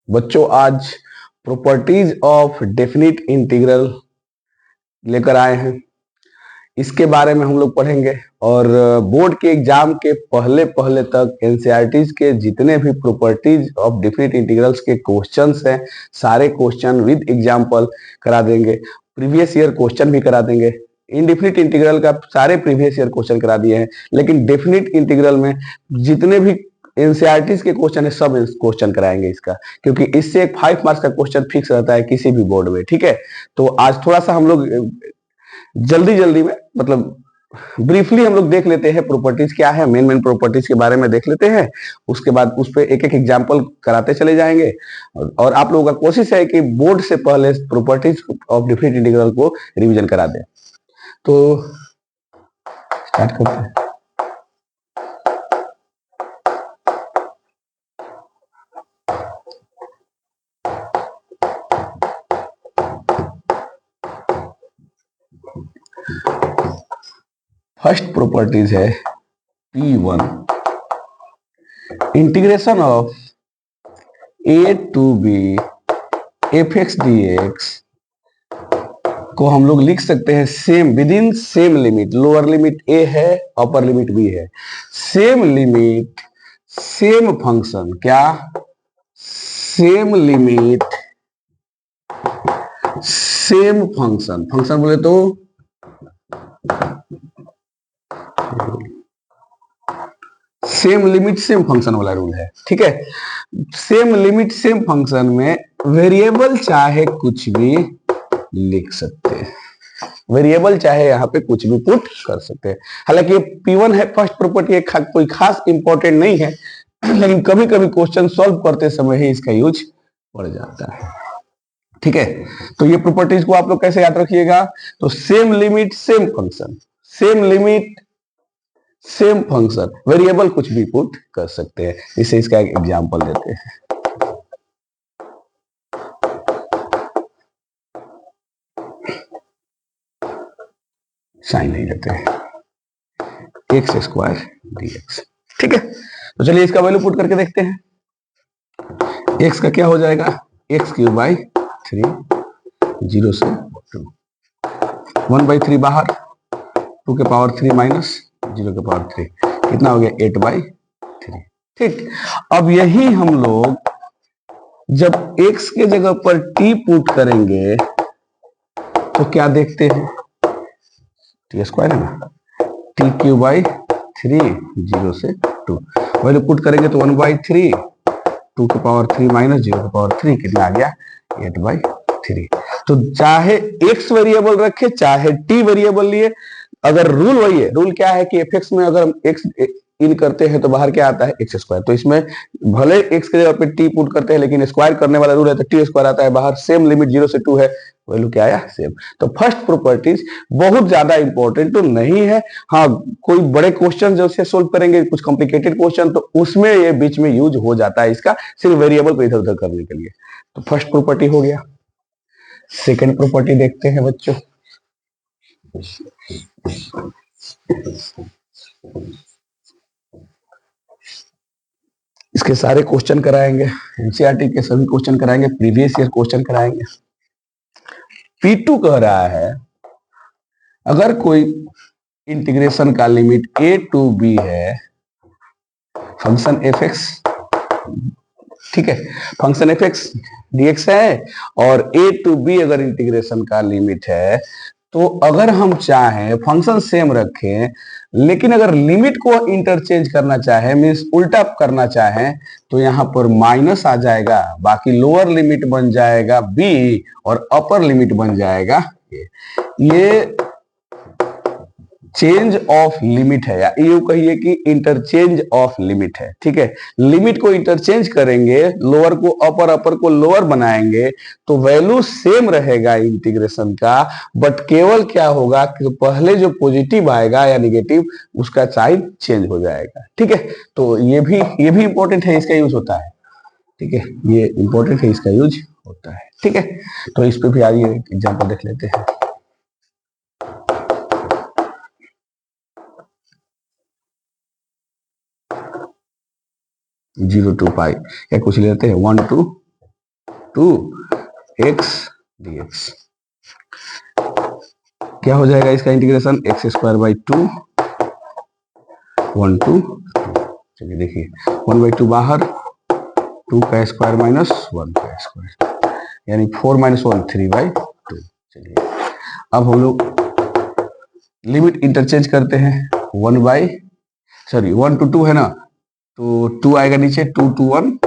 बच्चों आज properties of definite integral लेकर आए हैं। इसके बारे में हम लोग पढ़ेंगे और बोर्ड के एग्जाम के पहले पहले तक एनसीईआरटी के जितने भी प्रॉपर्टीज ऑफ डेफिनिट इंटीग्रल्स के क्वेश्चंस हैं सारे क्वेश्चन विद एग्जांपल करा देंगे। प्रीवियस ईयर क्वेश्चन भी करा देंगे। इनडेफिनिट इंटीग्रल का सारे प्रीवियस ईयर क्वेश्चन करा दिए हैं, लेकिन डेफिनिट इंटीग्रल में जितने भी एनसीईआरटी के क्वेश्चन है सब क्वेश्चन कराएंगे इसका, क्योंकि इससे एक 5 मार्क्स का क्वेश्चन फिक्स रहता है किसी भी बोर्ड में। ठीक है, तो आज थोड़ा सा हम लोग जल्दी जल्दी में मतलब ब्रीफली हम लोग देख लेते हैं प्रॉपर्टीज क्या है, मेन प्रॉपर्टीज के बारे में देख लेते हैं। उसके बाद उस पर एक एक एग्जांपल कराते चले जाएंगे और आप लोगों का कोशिश है कि बोर्ड से पहले प्रॉपर्टीज ऑफ डेफिनिट इंटीग्रल को रिवीजन करा दें। तो स्टार्ट करते हैं। फर्स्ट प्रॉपर्टीज है P1, integration of a to b fx dx को हम लोग लिख सकते हैं same with in same limit. Lower limit a है, अपर लिमिट b है। सेम लिमिट सेम फंक्शन, क्या same limit same function, function बोले तो सेम लिमिट सेम फंक्शन वाला रूल है। ठीक है, सेम लिमिट सेम फंक्शन में वेरिएबल चाहे कुछ भी लिख सकते हैं, वेरिएबल चाहे यहाँ पे कुछ भी पुट कर सकते हैं। हालांकि ये P1 है, फर्स्ट प्रॉपर्टी, कोई खास इंपॉर्टेंट नहीं है, लेकिन कभी कभी क्वेश्चन सॉल्व करते समय ही इसका यूज पड़ जाता है। ठीक है, तो ये प्रॉपर्टीज को आप लोग कैसे याद रखिएगा, तो same limit same function, same limit same function, variable कुछ भी पुट कर सकते हैं। इसे इसका एक एग्जांपल देते हैं। साइन नहीं लेते हैं, एक्स स्क्वायर dx। ठीक है, तो चलिए इसका वैल्यू पुट करके देखते हैं। एक्स का क्या हो जाएगा, एक्स क्यूब बाई 3, 0 से 2, 1/3 बाहर, 2 के पावर 3 माइनस 0 के पावर 3, कितना हो गया 8/3। ठीक, अब यही हम लोग जब x के जगह पर t पुट करेंगे तो क्या देखते हैं, टी स्क्वायर है ना, टी क्यूब बाई 3, 0 से 2, वैल्यू पुट करेंगे तो 1/3, 2 के पावर 3 माइनस 0 के पावर 3, कितना आ गया 8/3। तो चाहे x वेरिएबल रखे चाहे t वेरिएबल लिए, अगर रूल वही है, रूल क्या है कि fx में अगर हम x इन करते हैं तो बाहर क्या आता है एक्स स्क्वायर। तो इसमें भले x के जगह पे t पुट करते हैं, लेकिन स्क्वायर करने वाला रूल है तो t स्क्वायर आता है बाहर। सेम लिमिट 0 से 2 है, वैल्यू क्या आया सेम। तो फर्स्ट प्रॉपर्टीज बहुत ज्यादा इंपॉर्टेंट तो नहीं है। हाँ, कोई बड़े क्वेश्चन जब से सोल्व करेंगे, कुछ कॉम्प्लिकेटेड क्वेश्चन, तो उसमें ये बीच में यूज हो जाता है इसका, सिर्फ वेरिएबल को इधर उधर करने के लिए। तो फर्स्ट प्रॉपर्टी हो गया। सेकेंड प्रॉपर्टी देखते हैं बच्चों। इसके सारे क्वेश्चन कराएंगे, एनसीईआरटी के सभी क्वेश्चन कराएंगे, प्रीवियस ईयर क्वेश्चन कराएंगे। P2 कह रहा है अगर कोई इंटीग्रेशन का लिमिट a to b है, फंक्शन fx, ठीक है, फंक्शन fx dx है, और a to b अगर इंटीग्रेशन का लिमिट है, तो अगर हम चाहें फंक्शन सेम रखें, लेकिन अगर लिमिट को इंटरचेंज करना चाहे, मीन्स उल्टा करना चाहे, तो यहां पर माइनस आ जाएगा, बाकी लोअर लिमिट बन जाएगा b और अपर लिमिट बन जाएगा a। ये चेंज ऑफ लिमिट है, या यूं कहिए कि इंटरचेंज ऑफ लिमिट है। ठीक है, लिमिट को इंटरचेंज करेंगे, लोअर को अपर, अपर को लोअर बनाएंगे, तो वैल्यू सेम रहेगा इंटीग्रेशन का, बट केवल क्या होगा कि पहले जो पॉजिटिव आएगा या निगेटिव, उसका साइन चेंज हो जाएगा। ठीक है, तो ये भी इंपॉर्टेंट है, इसका यूज होता है। ठीक है, ये इंपॉर्टेंट है, इसका यूज होता है। ठीक है, तो इस पे भी आइए एग्जाम्पल देख लेते हैं। जीरो टू पाई या कुछ लेते हैं 1 to 2x dx। क्या हो जाएगा इसका इंटीग्रेशन, एक्स स्क्वायर बाई 2 1 2। चलिए देखिए 1 बाई 2 बाहर, 2 का स्क्वायर माइनस 1 का स्क्वायर, यानी 4 माइनस 1 3 बाई 2। चलिए अब हम लोग लिमिट इंटरचेंज करते हैं, 1 to 2 है ना, तो 2 आएगा नीचे, 2 to 1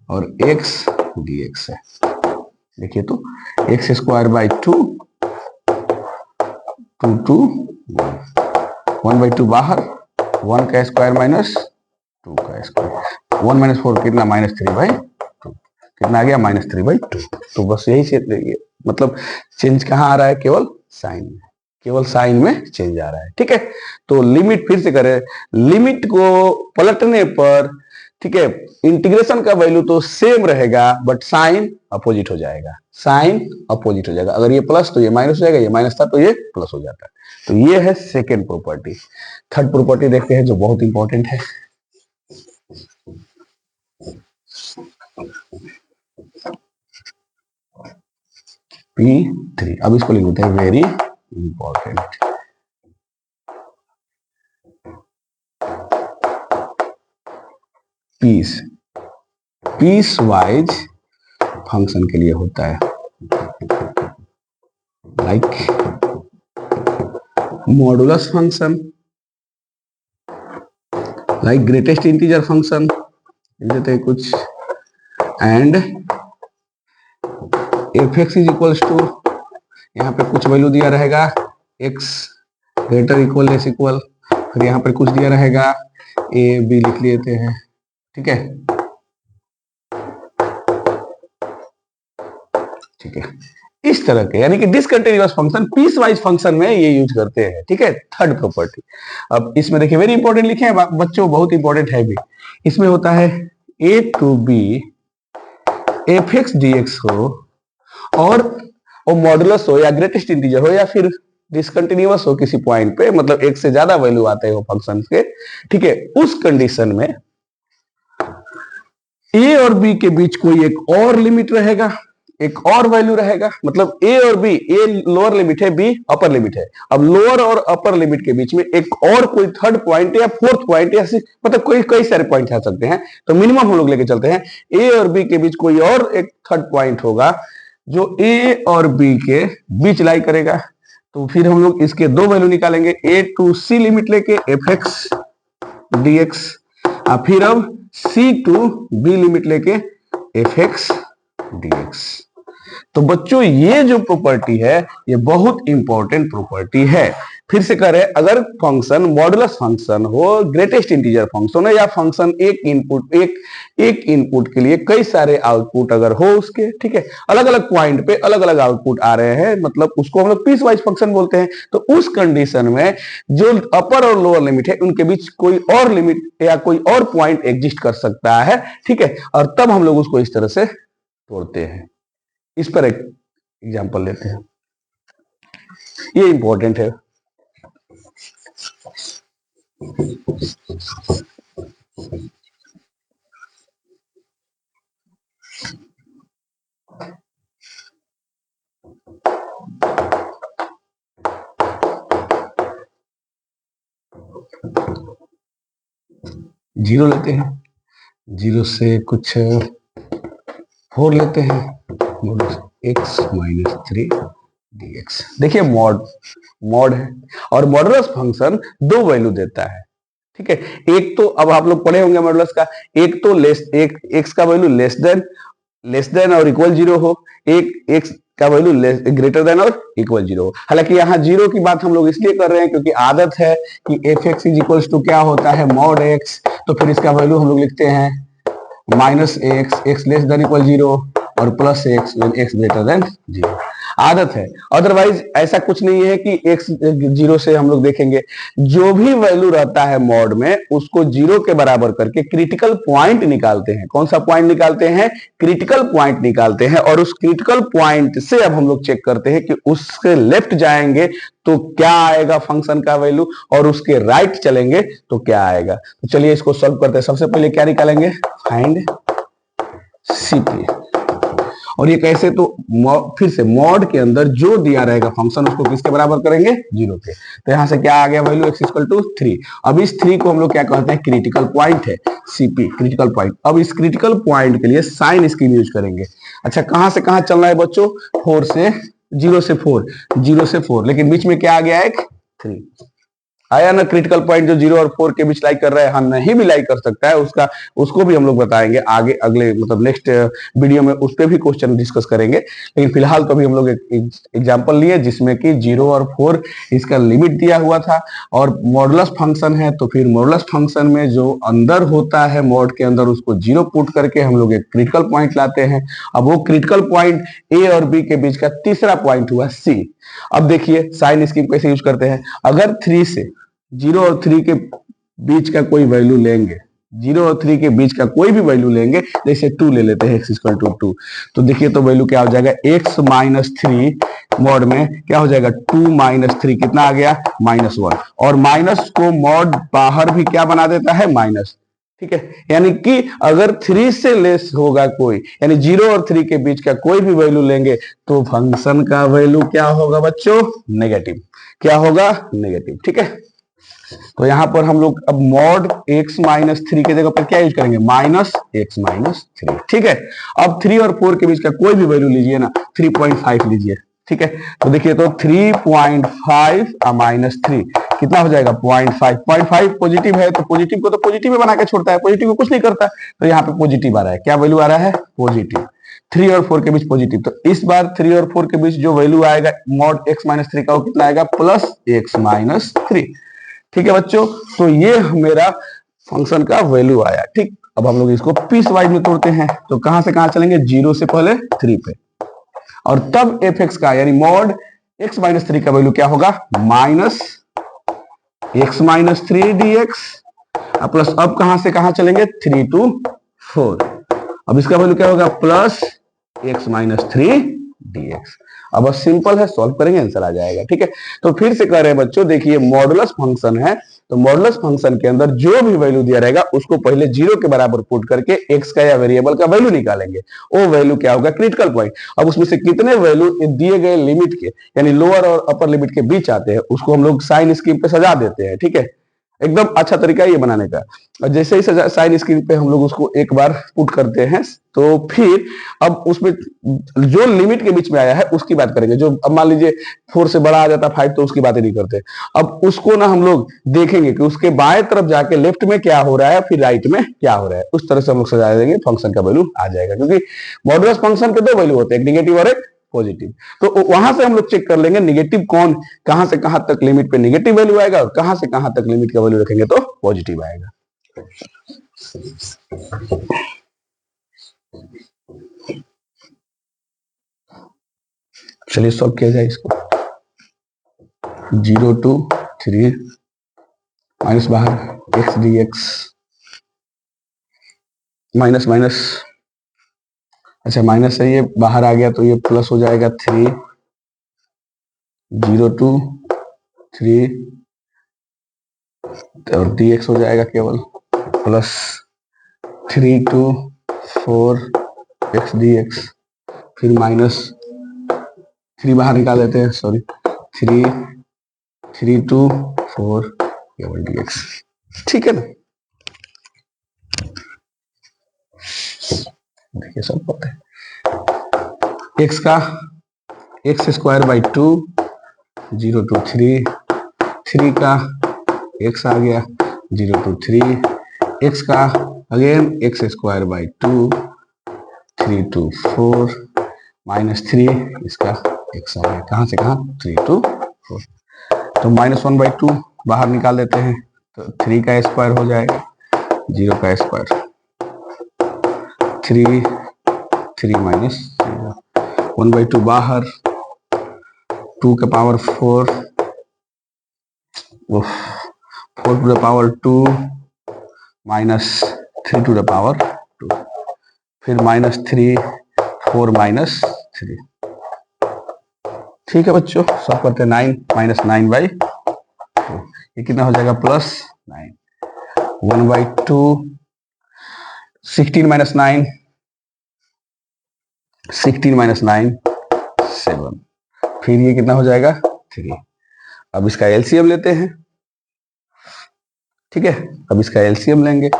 और x dx है। देखिए तो x square by 2 2 to 1 by 2 बाहर, 1 का स्क्वायर माइनस 2 का स्क्वायर, 1 माइनस 4 कितना, माइनस 3 बाई 2, कितना आ गया, माइनस 3 बाई 2। तो बस यही से मतलब चेंज कहाँ आ रहा है, केवल साइन में, केवल साइन में चेंज आ रहा है। ठीक है, तो लिमिट फिर से करें, लिमिट को पलटने पर, ठीक है, इंटीग्रेशन का वैल्यू तो सेम रहेगा बट साइन अपोजिट हो जाएगा, साइन अपोजिट हो जाएगा। अगर ये प्लस तो ये माइनस हो जाएगा, ये माइनस था तो ये प्लस हो जाता है। तो ये है सेकेंड प्रॉपर्टी। थर्ड प्रॉपर्टी देखते हैं जो बहुत इंपॉर्टेंट है, P3। अब इसको लिख देते हैं very important. Piece wise function के लिए होता है, like modulus function, like greatest integer function देते हैं कुछ, and f x is equals to, यहाँ पे कुछ वैल्यू दिया रहेगा, x greater equal less equal, फिर यहाँ पर कुछ दिया रहेगा, ए बी लिख लेते हैं। ठीक है, ठीक है, इस तरह के, यानी कि discontinuous function piece wise function में ये यूज करते हैं। ठीक है, थर्ड प्रॉपर्टी। अब इसमें देखिए वेरी इंपॉर्टेंट लिखे हैं बच्चों, बहुत इंपॉर्टेंट है भी। इसमें होता है a to b f x d x हो और वो मॉडुलस हो या ग्रेटेस्ट इंटीजर हो या फिर डिसकंटिन्यूअस हो किसी पॉइंट पे, मतलब एक से ज्यादा वैल्यू आते हो फंक्शन के। ठीक है, उस कंडीशन में ए और बी के बीच कोई एक और लिमिट रहेगा, एक और वैल्यू रहेगा, मतलब ए और बी, ए लोअर लिमिट है, बी अपर लिमिट है। अब लोअर और अपर लिमिट के बीच में एक और कोई थर्ड पॉइंट या फोर्थ पॉइंट या मतलब कोई कई सारे पॉइंट आ सकते हैं, तो मिनिमम हम लोग लेके चलते हैं ए और बी के बीच कोई और एक थर्ड पॉइंट होगा जो ए और बी के बीच लाई करेगा। तो फिर हम लोग इसके दो वैल्यू निकालेंगे, ए टू सी लिमिट लेके एफ एक्स डी एक्स, फिर अब सी टू बी लिमिट लेके एफ एक्स डी एक्स। तो बच्चों ये जो प्रॉपर्टी है ये बहुत इंपॉर्टेंट प्रॉपर्टी है। फिर से करें, अगर फंक्शन मॉडुलस फंक्शन हो, ग्रेटेस्ट इंटीजर फंक्शन हो, या फंक्शन एक इनपुट के लिए कई सारे आउटपुट अगर हो उसके, ठीक है, अलग अलग पॉइंट पे अलग अलग आउटपुट आ रहे हैं, मतलब उसको हम लोग पीस वाइज फंक्शन बोलते हैं। तो उस कंडीशन में जो अपर और लोअर लिमिट है उनके बीच कोई और लिमिट या कोई और पॉइंट एग्जिस्ट कर सकता है। ठीक है, और तब हम लोग उसको इस तरह से तोड़ते हैं। इस पर एक एग्जांपल लेते हैं, ये इंपॉर्टेंट है। जीरो लेते हैं, जीरो से कुछ 4 लेते हैं, एक्स माइनस 3 dx। देखिए मॉड है और मॉडुलस फंक्शन दो वैल्यू देता है। ठीक है, एक तो अब आप लोग पढ़े होंगे मॉडुलस का, एक तो एक एक्स का वैल्यू लेस देन और इक्वल 0 हो, एक एक्स का वैल्यू ग्रेटर देन और इक्वल 0 हो। हालांकि यहाँ 0 की बात हम लोग इसलिए कर रहे हैं क्योंकि आदत है कि f x is equal to क्या होता है, मॉड एक्स, तो फिर इसका वैल्यू हम लोग लिखते हैं minus x less than equal 0 और plus x when x greater than 0। आदत है, अदरवाइज ऐसा कुछ नहीं है कि एक्स 0 से हम लोग देखेंगे, जो भी वैल्यू रहता है मॉड में उसको 0 के बराबर करके क्रिटिकल पॉइंट निकालते हैं। कौन सा पॉइंट निकालते हैं, क्रिटिकल पॉइंट निकालते हैं, और उस क्रिटिकल पॉइंट से अब हम लोग चेक करते हैं कि उससे लेफ्ट जाएंगे तो क्या आएगा फंक्शन का वैल्यू, और उसके राइट चलेंगे तो क्या आएगा। तो चलिए इसको सॉल्व करते हैं। सबसे पहले क्या निकालेंगे, फाइंड सीपी, और ये कैसे, तो फिर से मॉड के अंदर जो दिया रहेगा फंक्शन उसको किसके बराबर करेंगे, 0 के। तो यहाँ से क्या आ गया वैल्यू x इक्वल टू 3। अब इस 3 को हम लोग क्या कहते हैं, क्रिटिकल पॉइंट है, सीपी क्रिटिकल पॉइंट। अब इस क्रिटिकल पॉइंट के लिए साइन स्कीम यूज करेंगे। अच्छा कहां से कहां चलना है बच्चों, 4 से 0 से 4, 0 से 4, लेकिन बीच में क्या आ गया, एक 3 आया ना। क्रिटिकल पॉइंट जो 0 और 4 के बीच लाइक कर रहा है, हाँ नहीं भी लाइक कर सकता है, उसका उसको भी हम लोग बताएंगे आगे, अगले मतलब नेक्स्ट वीडियो में उस पर भी क्वेश्चन डिस्कस करेंगे। लेकिन फिलहाल तो अभी हम लोग एक एग्जांपल लिए जिसमें कि 0 और 4 इसका लिमिट दिया हुआ था, और मॉडुलस फंक्शन है, तो फिर मॉडुलस फंक्शन में जो अंदर होता है मॉड के अंदर उसको 0 पुट करके हम लोग एक क्रिटिकल पॉइंट लाते हैं। अब वो क्रिटिकल पॉइंट ए और बी के बीच का तीसरा पॉइंट हुआ सी। अब देखिए साइन स्कीम कैसे यूज करते हैं, अगर 3 से 0 और 3 के बीच का कोई वैल्यू लेंगे, 0 और 3 के बीच का कोई भी वैल्यू लेंगे, जैसे 2 ले लेते हैं, x इक्वल टू 2, तो देखिए तो वैल्यू क्या हो जाएगा, x माइनस 3 मॉड में क्या हो जाएगा, 2 माइनस 3 कितना आ गया, -1। और माइनस को मॉड बाहर भी क्या बना देता है, माइनस। ठीक है, यानी कि अगर 3 से लेस होगा कोई, यानी 0 और 3 के बीच का कोई भी वैल्यू लेंगे तो फंक्शन का वैल्यू क्या होगा बच्चों, नेगेटिव। क्या होगा, नेगेटिव। ठीक है, तो यहां पर हम लोग अब मॉड x माइनस 3 के जगह पर क्या यूज करेंगे, माइनस x माइनस 3। ठीक है, अब 3 और 4 के बीच का कोई भी वैल्यू लीजिए ना, 3.5 लीजिए। ठीक है, तो देखिए तो 3.5 माइनस 3 कितना हो जाएगा, 0.5। 0.5 पॉजिटिव है तो पॉजिटिव को तो पॉजिटिव में बना के छोड़ता है, पॉजिटिव को कुछ नहीं करता, तो यहाँ पे पॉजिटिव आ रहा है। क्या वैल्यू आ रहा है, पॉजिटिव। 3 और 4 के बीच पॉजिटिव, तो इस बार 3 और 4 के बीच जो वैल्यू आएगा मॉड x माइनस 3 का, वो कितना आएगा, प्लस x माइनस 3। ठीक है बच्चों, तो ये मेरा फंक्शन का वैल्यू आया। ठीक, अब हम लोग इसको पीस वाइज में तोड़ते हैं, तो कहां से कहां चलेंगे, 0 से पहले 3 पे, और तब एफ एक्स का यानी मॉड x माइनस 3 का वैल्यू क्या होगा, minus x minus 3 dx, plus अब कहां से कहां चलेंगे, 3 to 4, अब इसका वैल्यू क्या होगा, प्लस x माइनस 3 dx। अब बस सिंपल है, सॉल्व करेंगे आंसर आ जाएगा। ठीक है, तो फिर से कह रहे हैं बच्चों, देखिए मॉडुलस फंक्शन है, तो मॉडुलस फंक्शन के अंदर जो भी वैल्यू दिया रहेगा उसको पहले 0 के बराबर पुट करके x का या वेरिएबल का वैल्यू निकालेंगे, वो वैल्यू क्या होगा, क्रिटिकल पॉइंट। अब उसमें से कितने वैल्यू दिए गए लिमिट के यानी लोअर और अपर लिमिट के बीच आते हैं, उसको हम लोग साइन स्कीम पे सजा देते हैं। ठीक है, एकदम अच्छा तरीका ये बनाने का। और जैसे ही साइन स्क्रीन पे हम लोग उसको एक बार पुट करते हैं, तो फिर अब उसमें जो लिमिट के बीच में आया है उसकी बात करेंगे। जो अब मान लीजिए 4 से बड़ा आ जाता 5, तो उसकी बात ही नहीं करते। अब उसको ना हम लोग देखेंगे कि उसके बाएं तरफ जाके लेफ्ट में क्या हो रहा है, फिर राइट में क्या हो रहा है, उस तरह से हम लोग सजा देंगे, फंक्शन का वैल्यू आ जाएगा। क्योंकि मॉडुलस फंक्शन के 2 वैल्यू होते हैं, एक नेगेटिव और एक पॉजिटिव, तो वहां से हम लोग चेक कर लेंगे नेगेटिव कौन, कहां से कहां तक लिमिट पे नेगेटिव वैल्यू आएगा, और कहां से कहां तक लिमिट का वैल्यू रखेंगे तो पॉजिटिव आएगा। चलिए सॉल्व किया जाए इसको। 0 to 3 माइनस बाहर x dx, माइनस माइनस, अच्छा माइनस है, ये बाहर आ गया तो ये प्लस हो जाएगा 3, 0 to 3 और dx हो जाएगा केवल प्लस 3 to 4 x dx, फिर माइनस 3 बाहर निकाल देते हैं, सॉरी 3 to 4 केवल dx। ठीक है ना, देखिए सब पता है, x का x स्क्वायर बाई 2, 0 to 3, 3 का x आ गया 0 to 3, x का again x square by 2, 3 to 4 minus 3, इसका x आ गया कहां से कहां, 3 to 4, तो -1/2 बाहर निकाल देते हैं, तो 3 का स्क्वायर हो जाएगा, 0 का स्क्वायर 3 माइनस 1/2 बाहर, 2 का power 4, 4 to the power 2 minus 3 to the power 2, फिर -3, 4 माइनस 3। ठीक है बच्चों, सब करते हैं 9 माइनस 9/2, ये कितना हो जाएगा, +9, 1/2, 16 माइनस 9 16 माइनस 9 7, फिर ये कितना हो जाएगा 3। अब इसका एलसीएम लेते हैं, ठीक है। अब इसका एलसीएम लेंगे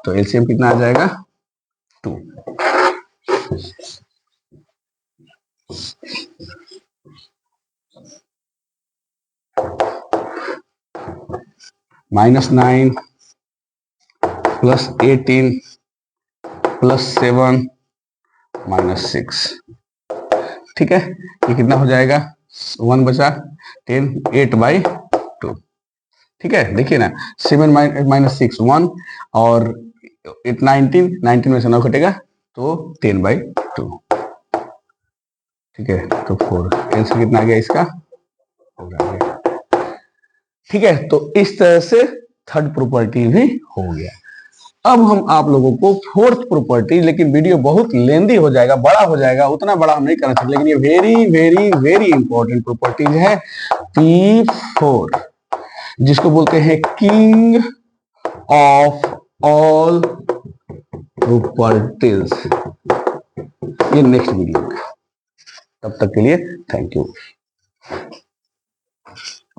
तो एलसीएम कितना आ जाएगा 2। -9 + 18 + 7 -6, ठीक है। ये कितना हो जाएगा 1 बचा 10, 8/2, ठीक है। देखिए ना 7 माइनस 6 1 और 19 में से 9 घटेगा तो 10/2, ठीक है। तो 4 आंसर कितना आ गया इसका 4 आ गया, ठीक है। तो इस तरह से थर्ड प्रॉपर्टी भी हो गया। अब हम आप लोगों को फोर्थ प्रॉपर्टी, लेकिन वीडियो बहुत लेंदी हो जाएगा, बड़ा हो जाएगा, उतना बड़ा हम नहीं करना सकते, लेकिन ये very very very important properties है P4, जिसको बोलते हैं किंग ऑफ ऑल प्रॉपर्टीज। ये नेक्स्ट वीडियो में, तब तक के लिए थैंक यू।